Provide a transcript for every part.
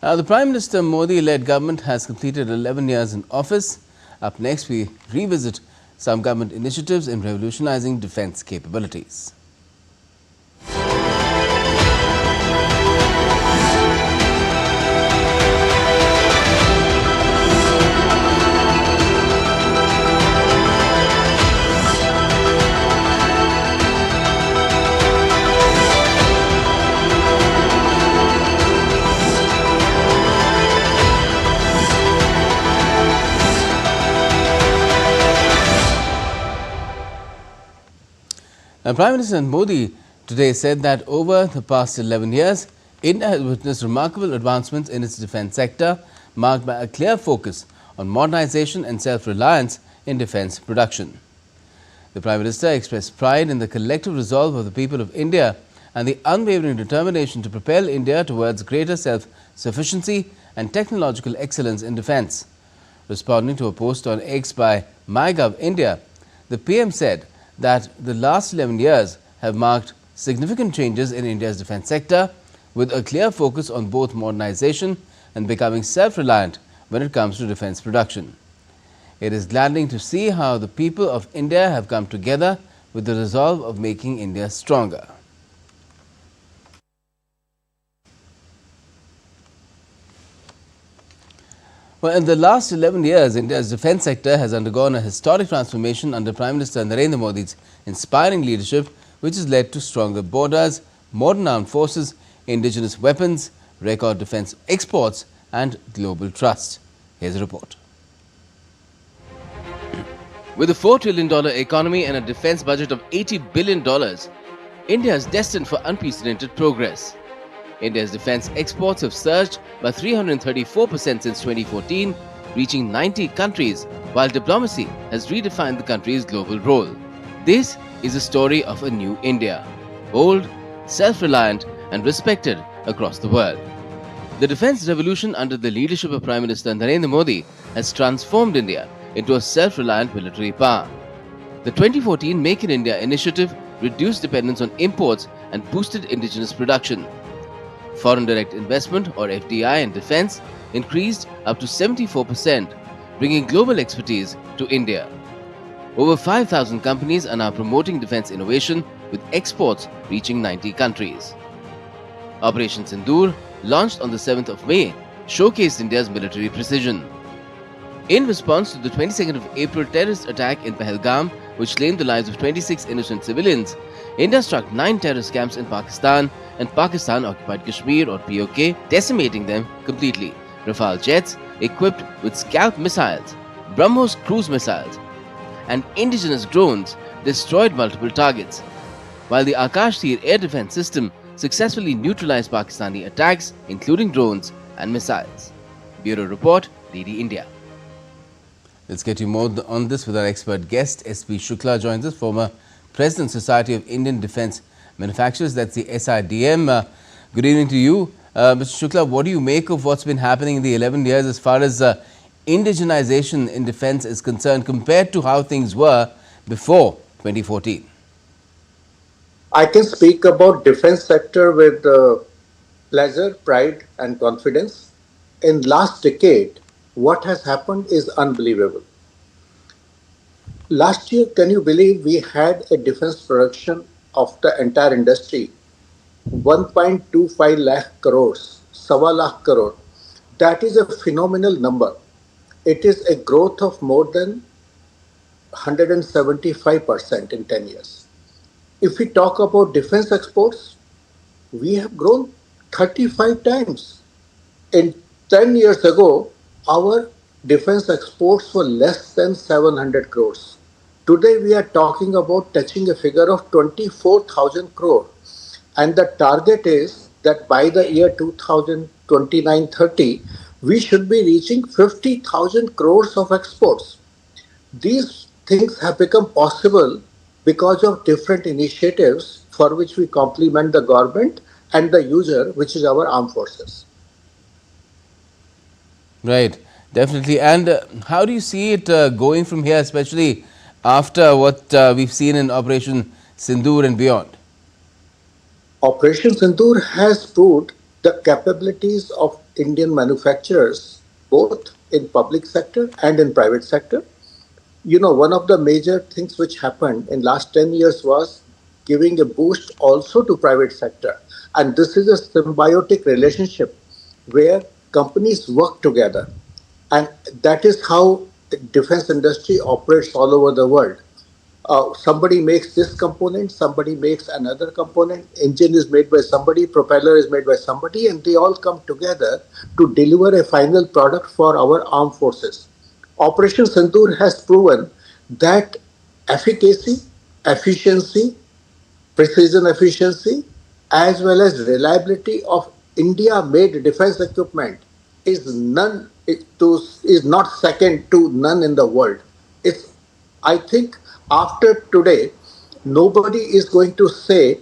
The Prime Minister Modi-led government has completed 11 years in office. Up next, we revisit some government initiatives in revolutionizing defence capabilities. Prime Minister Modi today said that over the past 11 years, India has witnessed remarkable advancements in its defence sector, marked by a clear focus on modernization and self-reliance in defence production. The Prime Minister expressed pride in the collective resolve of the people of India and the unwavering determination to propel India towards greater self-sufficiency and technological excellence in defence. Responding to a post on X by MyGov India, the PM said that the last 11 years have marked significant changes in India's defence sector, with a clear focus on both modernization and becoming self-reliant when it comes to defence production. It is gladdening to see how the people of India have come together with the resolve of making India stronger. Well, in the last 11 years, India's defence sector has undergone a historic transformation under Prime Minister Narendra Modi's inspiring leadership, which has led to stronger borders, modern armed forces, indigenous weapons, record defence exports and global trust. Here's a report. With a $4 trillion economy and a defence budget of $80 billion, India is destined for unprecedented progress. India's defence exports have surged by 334% since 2014, reaching 90 countries, while diplomacy has redefined the country's global role. This is a story of a new India, bold, self-reliant and respected across the world. The defence revolution under the leadership of Prime Minister Narendra Modi has transformed India into a self-reliant military power. The 2014 Make in India initiative reduced dependence on imports and boosted indigenous production. Foreign direct investment or FDI in defence increased up to 74%, bringing global expertise to India. Over 5,000 companies are now promoting defence innovation, with exports reaching 90 countries. Operation Sindoor, launched on the 7th of May, showcased India's military precision. In response to the 22nd of April terrorist attack in Pahalgam, which claimed the lives of 26 innocent civilians, India struck 9 terrorist camps in Pakistan and Pakistan-occupied Kashmir or POK, decimating them completely. Rafale jets equipped with Scalp missiles, BrahMos cruise missiles and indigenous drones destroyed multiple targets, while the Akash Tir air defence system successfully neutralized Pakistani attacks, including drones and missiles. Bureau Report, DD India. Let's get you more on this with our expert guest. SP Shukla joins us, former President, Society of Indian Defence Manufacturers, that's the SIDM. Good evening to you. Mr. Shukla, what do you make of what's been happening in the 11 years as far as indigenization in defence is concerned compared to how things were before 2014? I can speak about defence sector with pleasure, pride and confidence. In last decade, what has happened is unbelievable. Last year, can you believe we had a defence production of the entire industry, 1.25 lakh crores, Sawa lakh crore. That is a phenomenal number. It is a growth of more than 175% in 10 years. If we talk about defence exports, we have grown 35 times. In 10 years ago, our defence exports were less than 700 crores. Today we are talking about touching a figure of 24,000 crore. And the target is that by the year 2029-30, we should be reaching 50,000 crores of exports. These things have become possible because of different initiatives for which we compliment the government and the user, which is our armed forces. Right, definitely. And how do you see it going from here, especially after what we've seen in Operation Sindoor and beyond? Operation Sindoor has proved the capabilities of Indian manufacturers, both in public sector and in private sector. One of the major things which happened in last 10 years was giving a boost also to private sector. And this is a symbiotic relationship where companies work together. And that is how the defense industry operates all over the world. Somebody makes this component, somebody makes another component, engine is made by somebody, propeller is made by somebody, and they all come together to deliver a final product for our armed forces. Operation Sindoor has proven that efficacy, efficiency, precision efficiency, as well as reliability of India made defense equipment is is not second to none in the world. It's I think after today, nobody is going to say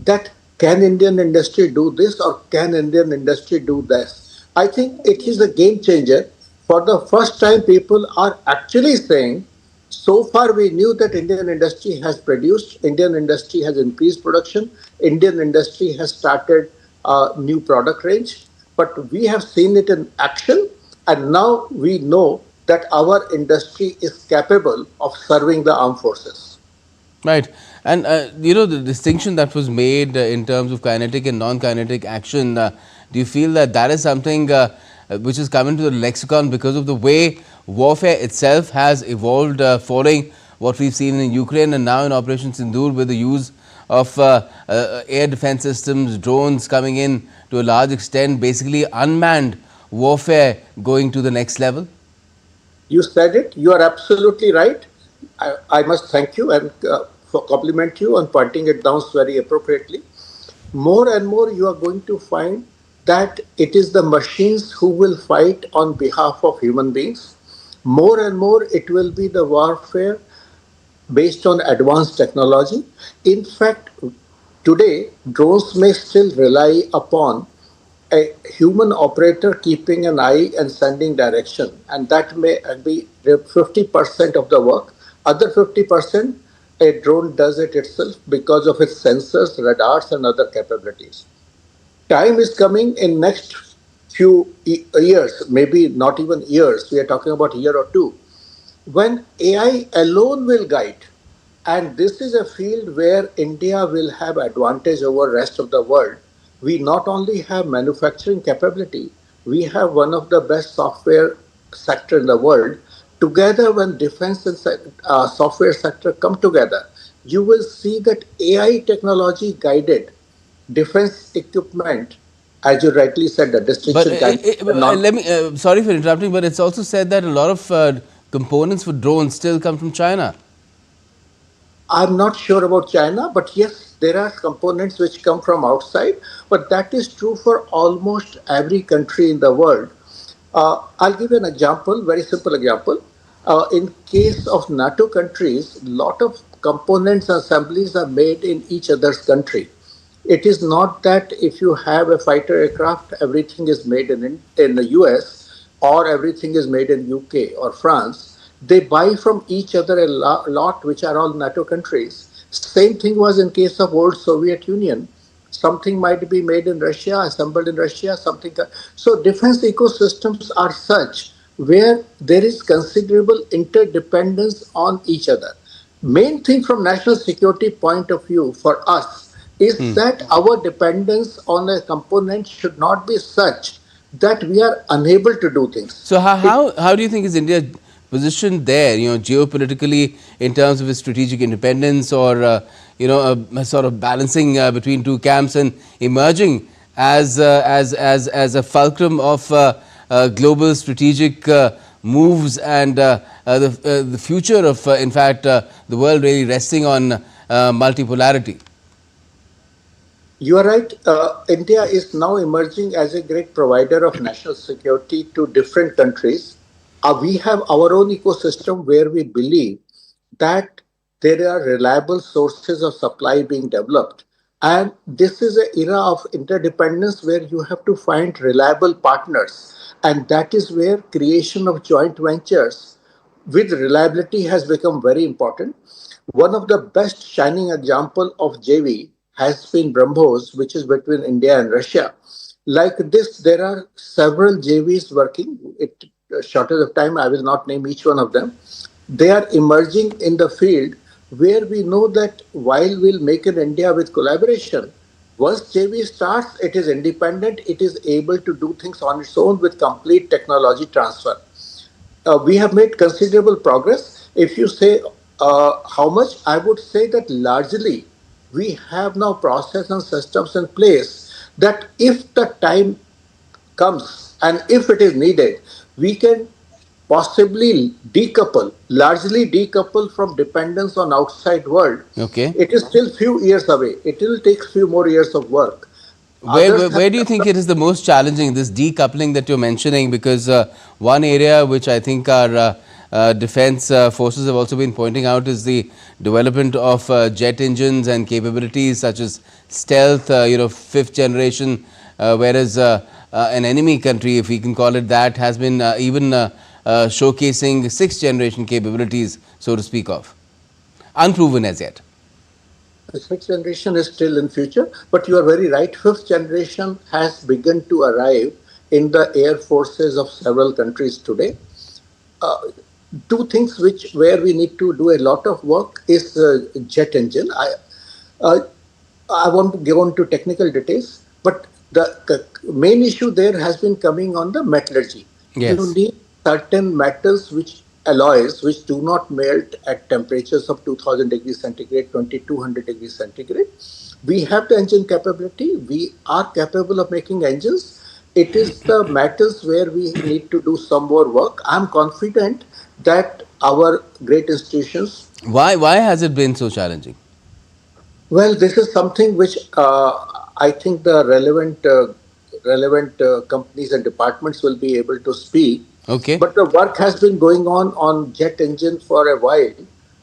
that can Indian industry do this or can Indian industry do this. I think it is a game changer. For the first time, people are actually saying, so far we knew that Indian industry has produced, Indian industry has increased production, Indian industry has started a new product range, but we have seen it in action, and now we know that our industry is capable of serving the armed forces. Right. And, the distinction that was made in terms of kinetic and non-kinetic action, do you feel that that is something which has come into the lexicon because of the way warfare itself has evolved following what we've seen in Ukraine and now in Operation Sindoor with the use of air defense systems, drones coming in to a large extent, basically unmanned warfare going to the next level? You said it. You are absolutely right. I must thank you and for compliment you on pointing it down very appropriately. More and more, you are going to find that it is the machines who will fight on behalf of human beings. More and more, it will be the warfare based on advanced technology. In fact, today, drones may still rely upon a human operator keeping an eye and sending direction, and that may be 50% of the work. Other 50%, a drone does it itself because of its sensors, radars, and other capabilities. Time is coming in next few years, maybe not even years. We are talking about a year or two, when AI alone will guide, and this is a field where India will have advantage over rest of the world. We not only have manufacturing capability, we have one of the best software sector in the world. Together, when defense and software sector come together, you will see that AI technology guided defense equipment, as you rightly said, the But distinction can not. let me, sorry for interrupting, but it's also said that a lot of components for drones still come from China. I'm not sure about China, but yes, there are components which come from outside, but that is true for almost every country in the world. I'll give you an example, very simple example. In case of NATO countries, lot of components and assemblies are made in each other's country. It is not that if you have a fighter aircraft, everything is made in the US or everything is made in UK or France. They buy from each other a lot, which are all NATO countries. Same thing was in case of old Soviet Union. Something might be made in Russia, assembled in Russia, something. So defense ecosystems are such where there is considerable interdependence on each other. Main thing from national security point of view for us is that our dependence on a component should not be such that we are unable to do things. So how do you think is India positioned there, geopolitically in terms of its strategic independence, or a sort of balancing between two camps and emerging as a fulcrum of global strategic moves and the future of in fact the world really resting on multipolarity? You are right. India is now emerging as a great provider of national security to different countries. We have our own ecosystem where we believe that there are reliable sources of supply being developed. And this is an era of interdependence where you have to find reliable partners. And that is where creation of joint ventures with reliability has become very important. One of the best shining example of JV has been BrahMos, which is between India and Russia. Like this, there are several JVs working. It shortage of time, I will not name each one of them. They are emerging in the field where we know that while we'll make in India with collaboration, once JV starts, it is independent, it is able to do things on its own with complete technology transfer. We have made considerable progress. If you say how much, I would say that largely we have now process and systems in place that if the time comes and if it is needed, we can possibly decouple, largely decouple from dependence on outside world. Okay. It is still few years away. It will take few more years of work. Where, Others where, have where do you think it is the most challenging, this decoupling that you're mentioning? Because one area which I think our defense forces have also been pointing out is the development of jet engines and capabilities such as stealth, fifth generation, whereas an enemy country, if we can call it that, has been even showcasing sixth generation capabilities, so to speak of, unproven as yet. The sixth generation is still in future, but you are very right. Fifth generation has begun to arrive in the air forces of several countries today. Uh, Two things which where we need to do a lot of work is jet engine. Uh, I won't go into technical details, but the main issue there has been coming on the metallurgy. You Yes. need certain metals which alloys which do not melt at temperatures of 2000 degrees centigrade, 2200 degrees centigrade. We have the engine capability. We are capable of making engines. It is the metals where we need to do some more work. I'm confident that our great institutions. Why has it been so challenging? Well, this is something which I think the relevant companies and departments will be able to speak. Okay. But the work has been going on jet engine for a while,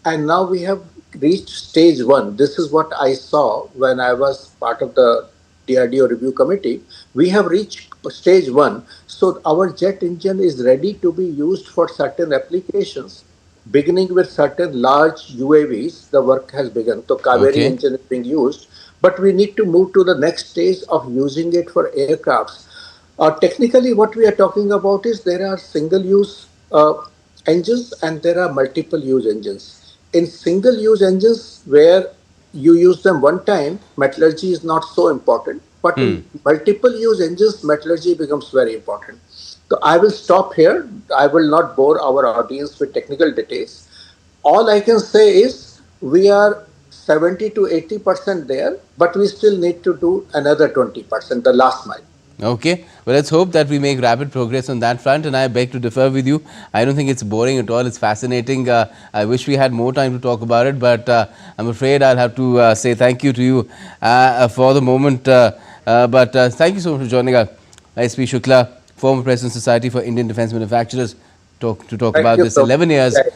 and now we have reached stage one. This is what I saw when I was part of the DRDO review committee. We have reached stage one, so our jet engine is ready to be used for certain applications. Beginning with certain large UAVs, the work has begun. So Kaveri Okay. engine is being used, but we need to move to the next stage of using it for aircrafts. Technically, what we are talking about is there are single-use engines and there are multiple-use engines. In single-use engines, where you use them one time, metallurgy is not so important. But Hmm. in multiple-use engines, metallurgy becomes very important. So I will stop here. I will not bore our audience with technical details. All I can say is we are 70 to 80% there, but we still need to do another 20%, the last mile. Okay. Well, let's hope that we make rapid progress on that front. And I beg to differ with you. I don't think it's boring at all. It's fascinating. I wish we had more time to talk about it, but I'm afraid I'll have to say thank you to you for the moment. But thank you so much for joining us, SP Shukla, former President Society for Indian Defence Manufacturers, to talk Thank about you this so 11 years much.